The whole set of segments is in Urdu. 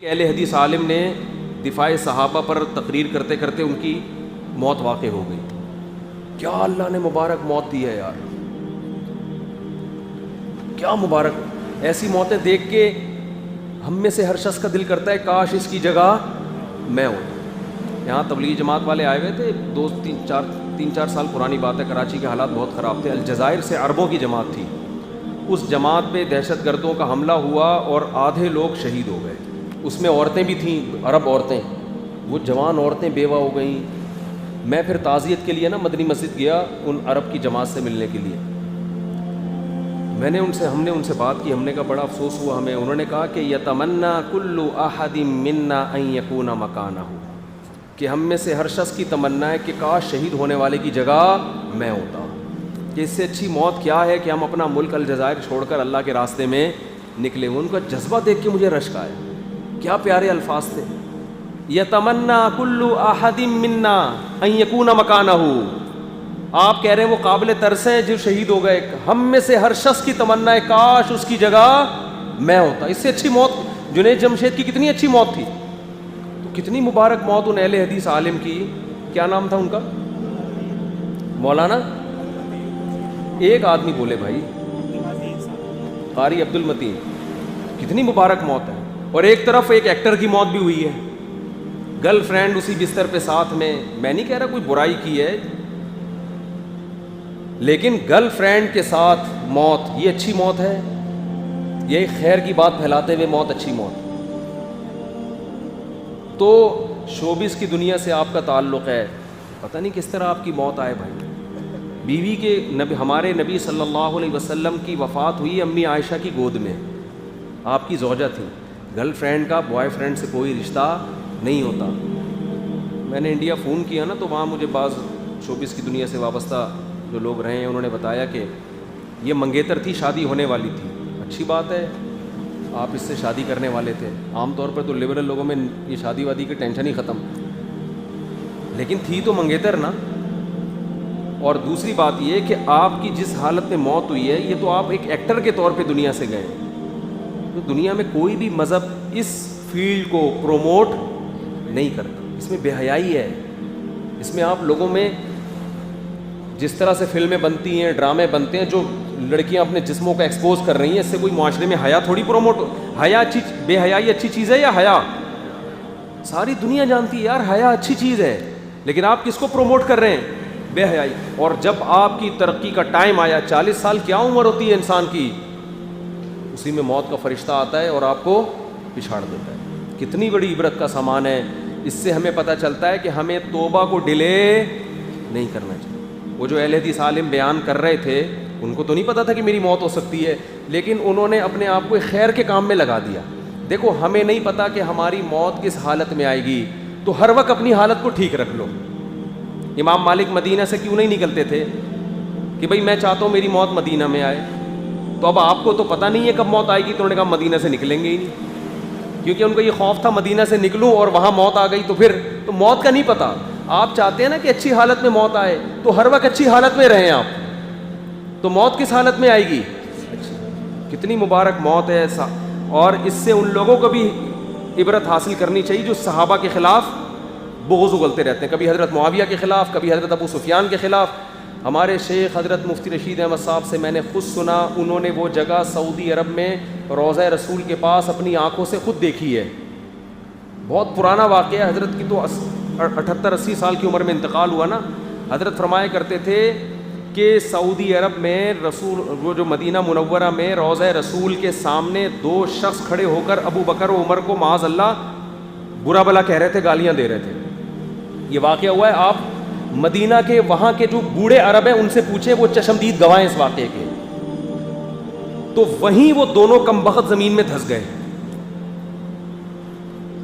اہل حدیث عالم نے دفاع صحابہ پر تقریر کرتے کرتے ان کی موت واقع ہو گئی. کیا اللہ نے مبارک موت دی ہے یار, کیا مبارک. ایسی موتیں دیکھ کے ہم میں سے ہر شخص کا دل کرتا ہے کاش اس کی جگہ میں ہوں. یہاں تبلیغی جماعت والے آئے ہوئے تھے, تین چار سال پرانی بات ہے. کراچی کے حالات بہت خراب تھے. الجزائر سے عربوں کی جماعت تھی. اس جماعت پہ دہشت گردوں کا حملہ ہوا اور آدھے لوگ شہید ہو گئے. اس میں عورتیں بھی تھیں, عرب عورتیں. وہ جوان عورتیں بیوہ ہو گئیں. میں پھر تعزیت کے لیے نا مدنی مسجد گیا ان عرب کی جماعت سے ملنے کے لیے. ہم نے ان سے بات کی. ہم نے کہا بڑا افسوس ہوا ہمیں. انہوں نے کہا کہ یتمنا کل احد منا ان یکون مکانہ, کہ ہم میں سے ہر شخص کی تمنا ہے کہ کاش شہید ہونے والے کی جگہ میں ہوتا. کہ اس سے اچھی موت کیا ہے کہ ہم اپنا ملک الجزائر چھوڑ کر اللہ کے راستے میں نکلے. ان کا جذبہ دیکھ کے مجھے رشک آیا. کیا پیارے الفاظ تھے. یتمنا کل احد منا ان یکون مکانہ. آپ کہہ رہے ہیں وہ قابل ترس ہیں جو شہید ہو گئے. ہم میں سے ہر شخص کی تمنا ہے کاش اس کی جگہ میں ہوتا. اس سے اچھی موت جنید جمشید کی کتنی اچھی موت تھی. تو کتنی مبارک موت ان اہل حدیث عالم کی. کیا نام تھا ان کا؟ مولانا ایک آدمی بولے بھائی, قاری عبد المتین. کتنی مبارک موت ہے. اور ایک طرف ایک ایکٹر کی موت بھی ہوئی ہے, گرل فرینڈ اسی بستر پہ ساتھ میں. میں نہیں کہہ رہا کوئی برائی کی ہے, لیکن گرل فرینڈ کے ساتھ موت یہ اچھی موت ہے. یہ خیر کی بات پھیلاتے ہوئے موت اچھی موت. تو شوبز کی دنیا سے آپ کا تعلق ہے, پتہ نہیں کس طرح آپ کی موت آئے بھائی. بیوی کے ہمارے نبی صلی اللہ علیہ وسلم کی وفات ہوئی امی عائشہ کی گود میں. آپ کی زوجہ تھی. گرل فرینڈ کا بوائے فرینڈ سے کوئی رشتہ نہیں ہوتا. میں نے انڈیا فون کیا نا, تو وہاں مجھے بعض شوبز کی دنیا سے وابستہ جو لوگ رہے ہیں انہوں نے بتایا کہ یہ منگیتر تھی, شادی ہونے والی تھی. اچھی بات ہے, آپ اس سے شادی کرنے والے تھے. عام طور پر تو لبرل لوگوں میں یہ شادی وادی کی ٹینشن ہی ختم, لیکن تھی تو منگیتر نا. اور دوسری بات یہ کہ آپ کی جس حالت میں موت ہوئی ہے یہ تو آپ ایک ایکٹر کے طور پہ دنیا سے گئے. تو دنیا میں کوئی بھی مذہب اس فیلڈ کو پروموٹ نہیں کرتا. اس میں بے حیائی ہے. اس میں آپ لوگوں میں جس طرح سے فلمیں بنتی ہیں, ڈرامے بنتے ہیں, جو لڑکیاں اپنے جسموں کو ایکسپوز کر رہی ہیں, اس سے کوئی معاشرے میں حیا تھوڑی پروموٹ. حیا اچھی, بے حیائی اچھی چیز ہے یا حیا؟ ساری دنیا جانتی ہے یار حیا اچھی چیز ہے, لیکن آپ کس کو پروموٹ کر رہے ہیں؟ بے حیائی. اور جب آپ کی ترقی کا ٹائم آیا, 40 سال کیا عمر ہوتی ہے انسان کی, اسی میں موت کا فرشتہ آتا ہے اور آپ کو پچھاڑ دیتا ہے. کتنی بڑی عبرت کا سامان ہے. اس سے ہمیں پتہ چلتا ہے کہ ہمیں توبہ کو ڈیلے نہیں کرنا چاہیے. وہ جو اہل حدیث عالم بیان کر رہے تھے ان کو تو نہیں پتہ تھا کہ میری موت ہو سکتی ہے, لیکن انہوں نے اپنے آپ کو خیر کے کام میں لگا دیا. دیکھو ہمیں نہیں پتہ کہ ہماری موت کس حالت میں آئے گی, تو ہر وقت اپنی حالت کو ٹھیک رکھ لو. امام مالک مدینہ سے کیوں نہیں نکلتے تھے کہ بھئی میں چاہتا ہوں میری موت مدینہ میں آئے. تو اب آپ کو تو پتہ نہیں ہے کب موت آئے گی, تو انہوں نے کہا مدینہ سے نکلیں گے ہی نہیں, کیونکہ ان کو یہ خوف تھا مدینہ سے نکلوں اور وہاں موت آ گئی تو پھر تو موت کا نہیں پتہ. آپ چاہتے ہیں نا کہ اچھی حالت میں موت آئے, تو ہر وقت اچھی حالت میں رہیں آپ. تو موت کس حالت میں آئے گی؟ کتنی مبارک موت ہے. اور اس سے ان لوگوں کو بھی عبرت حاصل کرنی چاہیے جو صحابہ کے خلاف بغض اگلتے رہتے ہیں. کبھی حضرت معاویہ کے خلاف, کبھی حضرت ابو سفیان کے خلاف. ہمارے شیخ حضرت مفتی رشید احمد صاحب سے میں نے خود سنا, انہوں نے وہ جگہ سعودی عرب میں روضہ رسول کے پاس اپنی آنکھوں سے خود دیکھی ہے. بہت پرانا واقعہ ہے. حضرت کی تو 78-80 سال کی عمر میں انتقال ہوا نا. حضرت فرمایا کرتے تھے کہ سعودی عرب میں رسول, وہ جو مدینہ منورہ میں روضہ رسول کے سامنے 2 شخص کھڑے ہو کر ابو بکر و عمر کو معاذ اللہ برا بلا کہہ رہے تھے, گالیاں دے رہے تھے. یہ واقعہ ہوا ہے. آپ مدینہ کے وہاں کے جو بوڑھے عرب ہیں ان سے پوچھیں, وہ چشمدید گواہ ہیں اس واقعے کے. تو وہیں وہ دونوں کمبخت زمین میں دھس گئے,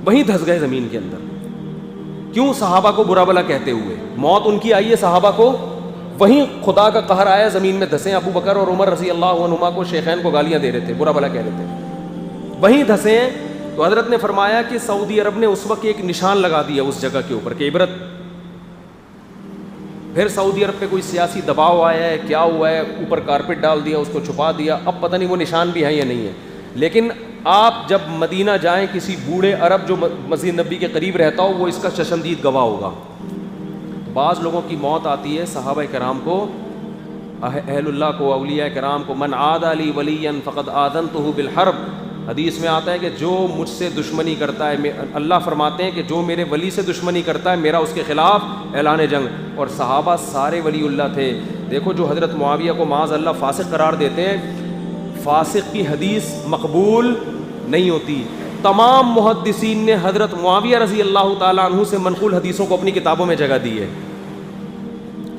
وہیں دھس گئے زمین کے اندر. کیوں؟ صحابہ کو برا بلا کہتے ہوئے. موت ان کی آئی ہے, صحابہ کو وہیں خدا کا قہر آیا, زمین میں دھسے. ابو بکر اور عمر رضی اللہ عنہما کو, شیخین کو گالیاں دے رہے تھے, برا بلا کہہ رہے تھے, وہیں دھسے ہیں. تو حضرت نے فرمایا کہ سعودی عرب نے اس وقت ایک نشان لگا دیا اس جگہ کے اوپر کہ عبرت. پھر سعودی عرب پہ کوئی سیاسی دباؤ آیا ہے, کیا ہوا ہے, اوپر کارپیٹ ڈال دیا, اس کو چھپا دیا. اب پتہ نہیں وہ نشان بھی ہے یا نہیں ہے, لیکن آپ جب مدینہ جائیں کسی بوڑھے عرب جو مسجد نبی کے قریب رہتا ہو وہ اس کا چشمدید گواہ ہوگا. بعض لوگوں کی موت آتی ہے صحابہ کرام کو, اہل اللہ کو, اولیاء کرام کو, من عاد لی ولیا فقد آذنتہ بالحرب. حدیث میں آتا ہے کہ جو مجھ سے دشمنی کرتا ہے, اللہ فرماتے ہیں کہ جو میرے ولی سے دشمنی کرتا ہے میرا اس کے خلاف اعلان جنگ. اور صحابہ سارے ولی اللہ تھے. دیکھو جو حضرت معاویہ کو معاذ اللہ فاسق قرار دیتے ہیں, فاسق کی حدیث مقبول نہیں ہوتی. تمام محدثین نے حضرت معاویہ رضی اللہ تعالیٰ عنہ سے منقول حدیثوں کو اپنی کتابوں میں جگہ دی ہے.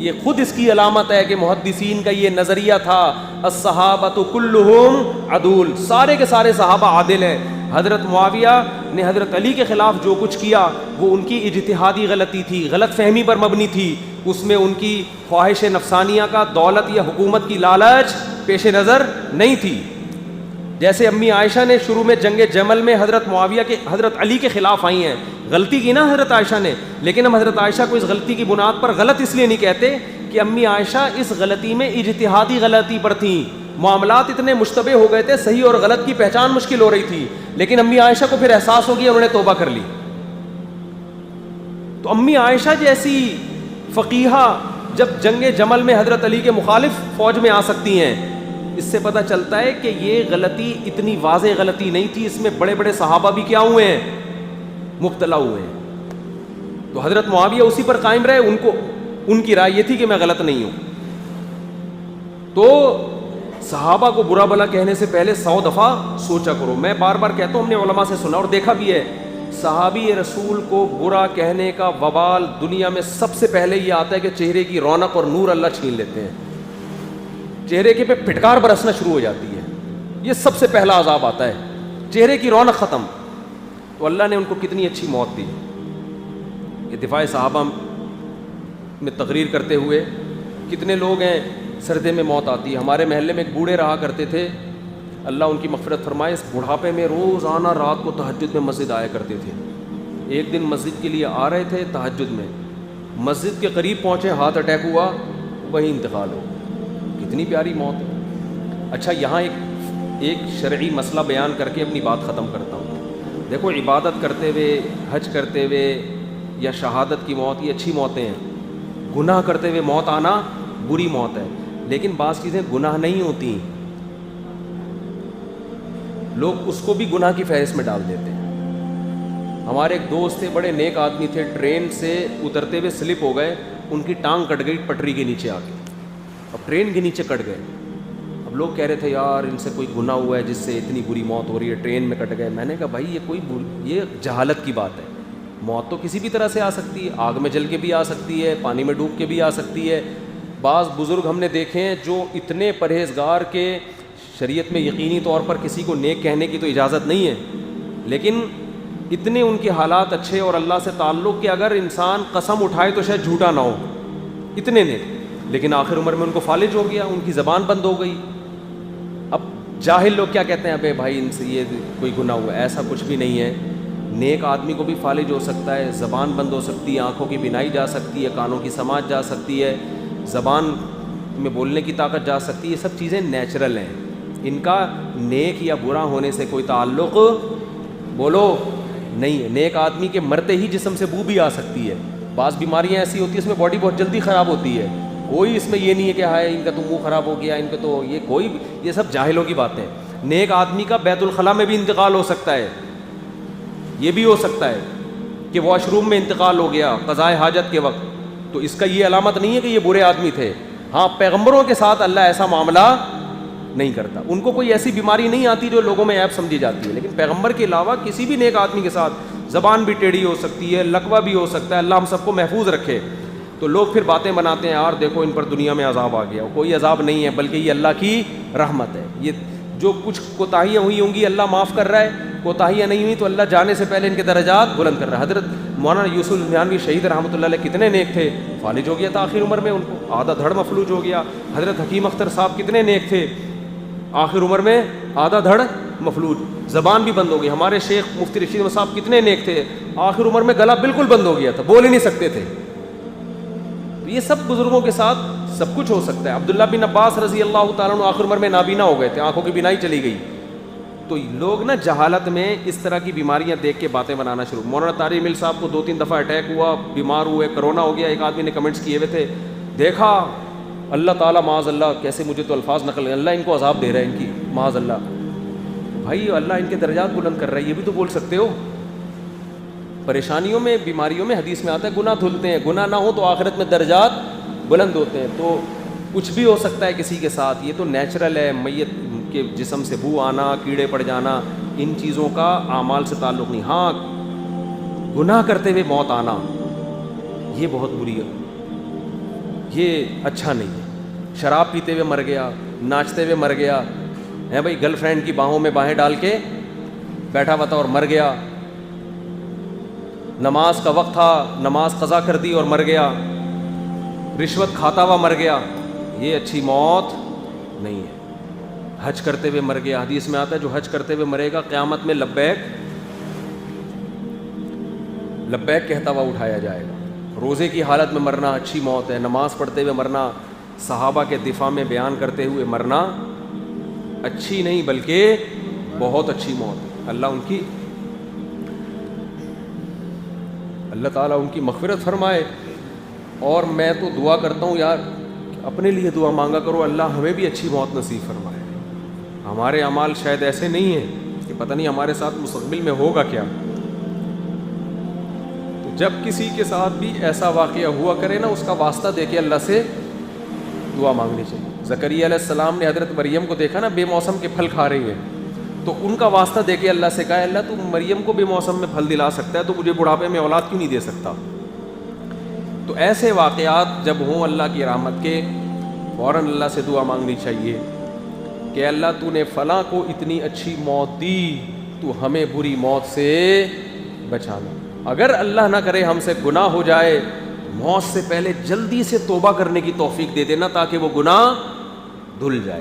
یہ خود اس کی علامت ہے کہ محدثین کا یہ نظریہ تھا الصحابۃ کلہم عدول, سارے کے سارے صحابہ عادل ہیں. حضرت معاویہ نے حضرت علی کے خلاف جو کچھ کیا وہ ان کی اجتہادی غلطی تھی, غلط فہمی پر مبنی تھی. اس میں ان کی خواہش نفسانیہ کا, دولت یا حکومت کی لالچ پیش نظر نہیں تھی. جیسے امی عائشہ نے شروع میں جنگ جمل میں حضرت معاویہ کے, حضرت علی کے خلاف آئی ہیں, غلطی کی نا حضرت عائشہ نے, لیکن ہم حضرت عائشہ کو اس غلطی کی بنیاد پر غلط اس لیے نہیں کہتے کہ امی عائشہ اس غلطی میں اجتہادی غلطی پر تھیں. معاملات اتنے مشتبہ ہو گئے تھے, صحیح اور غلط کی پہچان مشکل ہو رہی تھی, لیکن امی عائشہ کو پھر احساس ہو گیا, انہوں نے توبہ کر لی. تو امی عائشہ جیسی فقیہہ جب جنگ جمل میں حضرت علی کے مخالف فوج میں آ سکتی ہیں, اس سے پتہ چلتا ہے کہ یہ غلطی اتنی واضح غلطی نہیں تھی, اس میں بڑے بڑے صحابہ بھی کیا ہوئے ہیں, مبتلا ہوئے ہیں. تو حضرت معاویہ اسی پر قائم رہے, ان کی رائے یہ تھی کہ میں غلط نہیں ہوں. تو صحابہ کو برا بھلا کہنے سے پہلے 100 دفعہ سوچا کرو. میں بار بار کہتا ہوں, ہم نے علماء سے سنا اور دیکھا بھی ہے, صحابی رسول کو برا کہنے کا وبال دنیا میں سب سے پہلے یہ آتا ہے کہ چہرے کی رونق اور نور اللہ چھین لیتے ہیں, چہرے کے پہ پھٹکار برسنا شروع ہو جاتی ہے. یہ سب سے پہلا عذاب آتا ہے, چہرے کی رونق ختم. تو اللہ نے ان کو کتنی اچھی موت دی. یہ دفاع صحابہ میں تقریر کرتے ہوئے کتنے لوگ ہیں سردے میں موت آتی ہے. ہمارے محلے میں ایک بوڑھے رہا کرتے تھے, اللہ ان کی مغفرت فرمائے. اس بڑھاپے میں روزانہ رات کو تہجد میں مسجد آیا کرتے تھے. ایک دن مسجد کے لیے آ رہے تھے, تہجد میں مسجد کے قریب پہنچے, ہارٹ اٹیک ہوا, وہیں انتقال ہو. کتنی پیاری موت ہے. اچھا یہاں ایک شرعی مسئلہ بیان کر کے اپنی بات ختم کرتا ہوں. دیکھو عبادت کرتے ہوئے, حج کرتے ہوئے یا شہادت کی موت یہ اچھی موتیں ہیں. گناہ کرتے ہوئے موت آنا بری موت ہے, لیکن بعض چیزیں گناہ نہیں ہوتی, لوگ اس کو بھی گناہ کی فہرست میں ڈال دیتے ہیں. ہمارے ایک دوست تھے, بڑے نیک آدمی تھے, ٹرین سے اترتے ہوئے سلپ ہو گئے, ان کی ٹانگ کٹ گئی پٹری کے نیچے آ کے, اب ٹرین کے نیچے کٹ گئے. اب لوگ کہہ رہے تھے یار ان سے کوئی گناہ ہوا ہے جس سے اتنی بری موت ہو رہی ہے, ٹرین میں کٹ گئے. میں نے کہا بھائی یہ جہالت کی بات ہے. موت تو کسی بھی طرح سے آ سکتی ہے, آگ میں جل کے بھی آ سکتی ہے, پانی میں ڈوب کے بھی آ سکتی ہے. بعض بزرگ ہم نے دیکھے ہیں جو اتنے پرہیزگار کے شریعت میں یقینی طور پر کسی کو نیک کہنے کی تو اجازت نہیں ہے, لیکن اتنے ان کے حالات اچھے اور اللہ سے تعلق کہ اگر انسان قسم اٹھائے تو شاید جھوٹا نہ ہو, اتنے نیک, لیکن آخر عمر میں ان کو فالج ہو گیا, ان کی زبان بند ہو گئی. اب جاہل لوگ کیا کہتے ہیں, ابے بھائی ان سے یہ کوئی گناہ ہوا, ایسا کچھ بھی نہیں ہے. نیک آدمی کو بھی فالج ہو سکتا ہے, زبان بند ہو سکتی ہے, آنکھوں کی بینائی جا سکتی ہے, کانوں کی سماعت جا سکتی ہے, زبان میں بولنے کی طاقت جا سکتی ہے. یہ سب چیزیں نیچرل ہیں, ان کا نیک یا برا ہونے سے کوئی تعلق بولو نہیں ہے. نیک آدمی کے مرتے ہی جسم سے بو بھی آ سکتی ہے. بعض بیماریاں ایسی ہوتی ہیں اس میں باڈی بہت جلدی خراب ہوتی ہے, کوئی اس میں یہ نہیں ہے کہ ہائے ان کا تو منہ خراب ہو گیا, ان کا تو یہ سب جاہلوں کی باتیں. نیک آدمی کا بیت الخلاء میں بھی انتقال ہو سکتا ہے, یہ بھی ہو سکتا ہے کہ واش روم میں انتقال ہو گیا قضائے حاجت کے وقت, تو اس کا یہ علامت نہیں ہے کہ یہ برے آدمی تھے. ہاں پیغمبروں کے ساتھ اللہ ایسا معاملہ نہیں کرتا, ان کو کوئی ایسی بیماری نہیں آتی جو لوگوں میں عیب سمجھی جاتی ہے, لیکن پیغمبر کے علاوہ کسی بھی نیک آدمی کے ساتھ زبان بھی ٹیڑھی ہو سکتی ہے, لقوہ بھی ہو سکتا ہے. اللہ ہم سب کو محفوظ رکھے. تو لوگ پھر باتیں بناتے ہیں یار دیکھو ان پر دنیا میں عذاب آ گیا, کوئی عذاب نہیں ہے بلکہ یہ اللہ کی رحمت ہے. یہ جو کچھ کوتاہیاں ہوئی ہوں گی اللہ معاف کر رہا ہے, کوتاہیاں نہیں ہوئی تو اللہ جانے سے پہلے ان کے درجات بلند کر رہا ہے. حضرت مولانا یوسف المیانوی شہید رحمۃ اللہ علیہ کتنے نیک تھے, فالج ہو گیا تھا آخر عمر میں, ان کو آدھا دھڑ مفلوج ہو گیا. حضرت حکیم اختر صاحب کتنے نیک تھے, آخر عمر میں آدھا دھڑ مفلوج, زبان بھی بند ہو گئی. ہمارے شیخ مفتی رشید احمد صاحب کتنے نیک تھے, آخر عمر میں گلا بالکل بند ہو گیا تھا, بول ہی نہیں سکتے تھے. یہ سب بزرگوں کے ساتھ سب کچھ ہو سکتا ہے. عبداللہ بن عباس رضی اللہ تعالیٰ عنہ آخر عمر میں نابینا ہو گئے تھے, آنکھوں کی بینائی چلی گئی. تو لوگ نا جہالت میں اس طرح کی بیماریاں دیکھ کے باتیں بنانا شروع. مولانا طارق مل صاحب کو 2-3 دفعہ اٹیک ہوا, بیمار ہوئے, کرونا ہو گیا. ایک آدمی نے کمنٹس کیے ہوئے تھے, دیکھا اللہ تعالیٰ معاذ اللہ, کیسے مجھے تو الفاظ نقل, اللہ ان کو عذاب دے رہا ہے ان کی معاذ اللہ. بھائی اللہ ان کے درجات بلند کر رہا ہے, یہ بھی تو بول سکتے ہو. پریشانیوں میں, بیماریوں میں حدیث میں آتا ہے گناہ دھلتے ہیں, گناہ نہ ہو تو آخرت میں درجات بلند ہوتے ہیں. تو کچھ بھی ہو سکتا ہے کسی کے ساتھ, یہ تو نیچرل ہے. میت کے جسم سے بو آنا, کیڑے پڑ جانا, ان چیزوں کا اعمال سے تعلق نہیں. ہاں گناہ کرتے ہوئے موت آنا یہ بہت بری ہے, یہ اچھا نہیں ہے. شراب پیتے ہوئے مر گیا, ناچتے ہوئے مر گیا ہے بھائی, گرل فرینڈ کی باہوں میں باہیں ڈال کے بیٹھا ہوا تھا اور مر گیا. نماز کا وقت تھا, نماز قضا کر دی اور مر گیا. رشوت کھاتا ہوا مر گیا, یہ اچھی موت نہیں ہے. حج کرتے ہوئے مر گیا, حدیث میں آتا ہے جو حج کرتے ہوئے مرے گا قیامت میں لبیک لبیک کہتا ہوا اٹھایا جائے گا. روزے کی حالت میں مرنا اچھی موت ہے. نماز پڑھتے ہوئے مرنا, صحابہ کے دفاع میں بیان کرتے ہوئے مرنا اچھی نہیں بلکہ بہت اچھی موت ہے. اللہ تعالیٰ ان کی مغفرت فرمائے. اور میں تو دعا کرتا ہوں یار, اپنے لیے دعا مانگا کرو, اللہ ہمیں بھی اچھی موت نصیب فرمائے. ہمارے اعمال شاید ایسے نہیں ہیں کہ پتہ نہیں ہمارے ساتھ مستقبل میں ہوگا کیا. تو جب کسی کے ساتھ بھی ایسا واقعہ ہوا کرے نا, اس کا واسطہ دے کے اللہ سے دعا مانگنی چاہیے. زکریا علیہ السلام نے حضرت مریم کو دیکھا نا بے موسم کے پھل کھا رہی ہے, تو ان کا واسطہ دے کے اللہ سے کہا, اللہ تو مریم کو بے موسم میں پھل دلا سکتا ہے, تو مجھے بڑھاپے میں اولاد کیوں نہیں دے سکتا. تو ایسے واقعات جب ہوں اللہ کی رحمت کے, فوراً اللہ سے دعا مانگنی چاہیے کہ اللہ تو نے فلاں کو اتنی اچھی موت دی, تو ہمیں بری موت سے بچانا. اگر اللہ نہ کرے ہم سے گناہ ہو جائے, موت سے پہلے جلدی سے توبہ کرنے کی توفیق دے دینا تاکہ وہ گناہ دھل جائے.